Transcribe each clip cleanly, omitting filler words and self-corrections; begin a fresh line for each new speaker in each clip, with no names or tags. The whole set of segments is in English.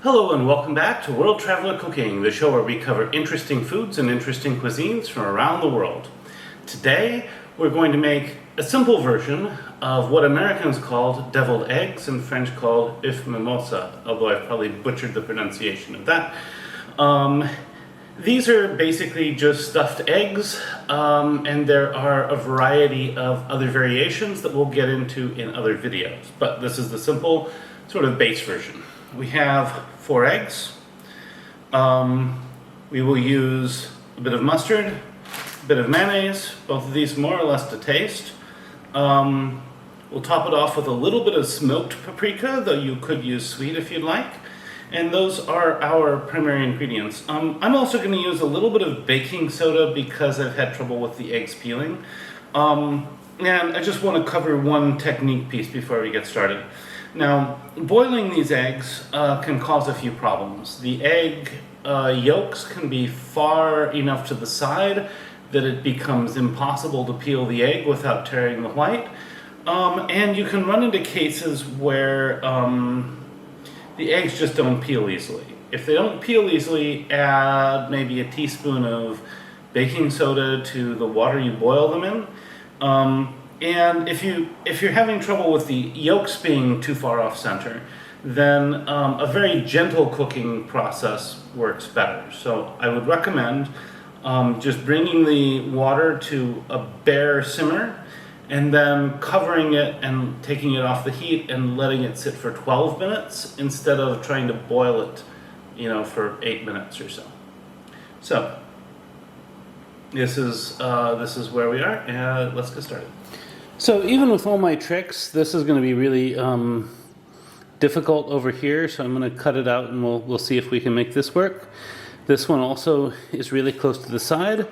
Hello and welcome back to World Traveler Cooking, the show where we cover interesting foods and interesting cuisines from around the world. Today we're going to make a simple version of what Americans called deviled eggs and French called Oeuf mimosa, although I've probably butchered the pronunciation of that. These are basically just stuffed eggs, and there are a variety of other variations that we'll get into in other videos, but this is the simple sort of base version. We have 4 eggs. We will use a bit of mustard, a bit of mayonnaise, both of these more or less to taste. We'll top it off with a little bit of smoked paprika, though you could use sweet if you'd like. And those are our primary ingredients. I'm also going to use a little bit of baking soda because I've had trouble with the eggs peeling. And I just want to cover one technique piece before we get started. Now, boiling these eggs can cause a few problems. The egg yolks can be far enough to the side that it becomes impossible to peel the egg without tearing the white. And you can run into cases where the eggs just don't peel easily. If they don't peel easily, add maybe a teaspoon of baking soda to the water you boil them in. And if you're having trouble with the yolks being too far off center, then a very gentle cooking process works better. So I would recommend just bringing the water to a bare simmer and then covering it and taking it off the heat and letting it sit for 12 minutes instead of trying to boil it, for 8 minutes or so. So this is where we are, and let's get started. So even with all my tricks, this is going to be really difficult over here, so I'm going to cut it out and we'll see if we can make this work. This one also is really close to the side,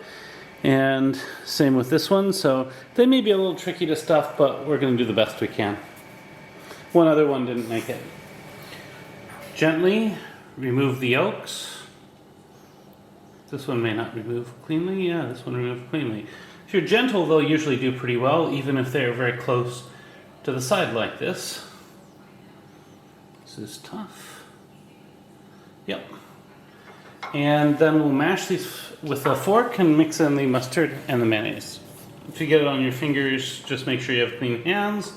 and same with this one, so they may be a little tricky to stuff, but we're going to do the best we can. One other one didn't make it. Gently remove the yolks. This one may not remove cleanly. Yeah, this one removed cleanly. If you're gentle, they'll usually do pretty well, even if they're very close to the side like this. This is tough. Yep. And then we'll mash these with a fork and mix in the mustard and the mayonnaise. If you get it on your fingers, just make sure you have clean hands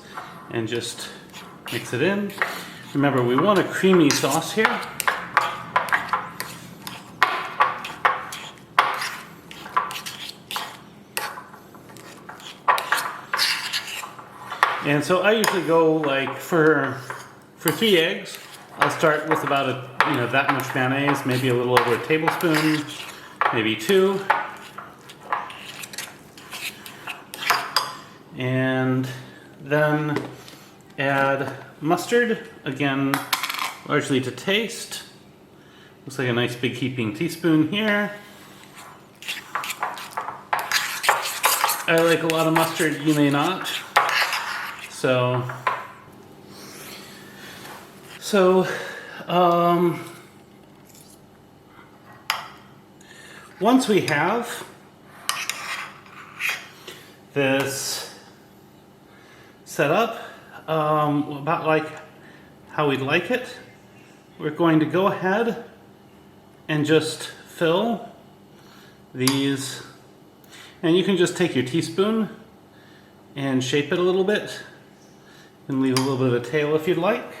and just mix it in. Remember, we want a creamy sauce here. And so I usually go for 3 eggs, I'll start with about that much mayonnaise, maybe a little over a tablespoon, maybe 2. And then add mustard, again, largely to taste. Looks like a nice big heaping teaspoon here. I like a lot of mustard, you may not. So once we have this set up about like how we'd like it, we're going to go ahead and just fill these, and you can just take your teaspoon and shape it a little bit and leave a little bit of a tail if you'd like.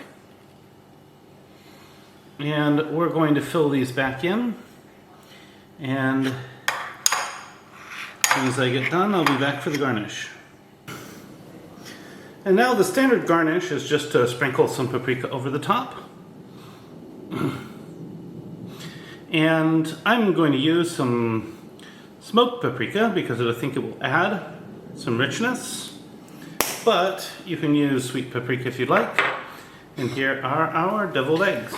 And we're going to fill these back in, and as soon as I get done, I'll be back for the garnish. And now the standard garnish is just to sprinkle some paprika over the top. And I'm going to use some smoked paprika because I think it will add some richness. But you can use sweet paprika if you'd like. And here are our deviled eggs.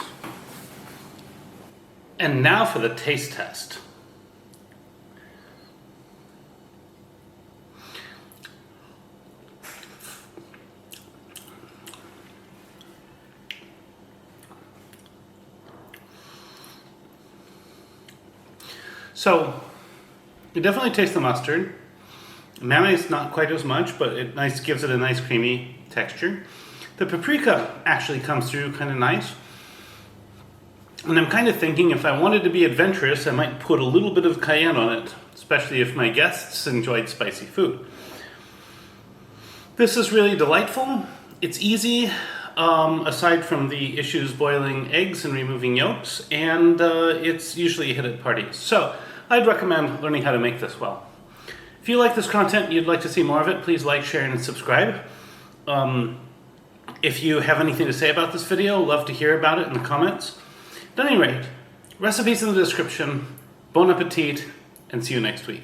And now for the taste test. So, you definitely taste the mustard. Mayonnaise not quite as much, but it gives it a nice creamy texture. The paprika actually comes through kind of nice. And I'm kind of thinking if I wanted to be adventurous, I might put a little bit of cayenne on it, especially if my guests enjoyed spicy food. This is really delightful. It's easy, aside from the issues boiling eggs and removing yolks, and it's usually a hit at parties. So I'd recommend learning how to make this well. If you like this content and you'd like to see more of it, please like, share, and subscribe. If you have anything to say about this video, love to hear about it in the comments. At any rate, recipes in the description. Bon appetit, and see you next week.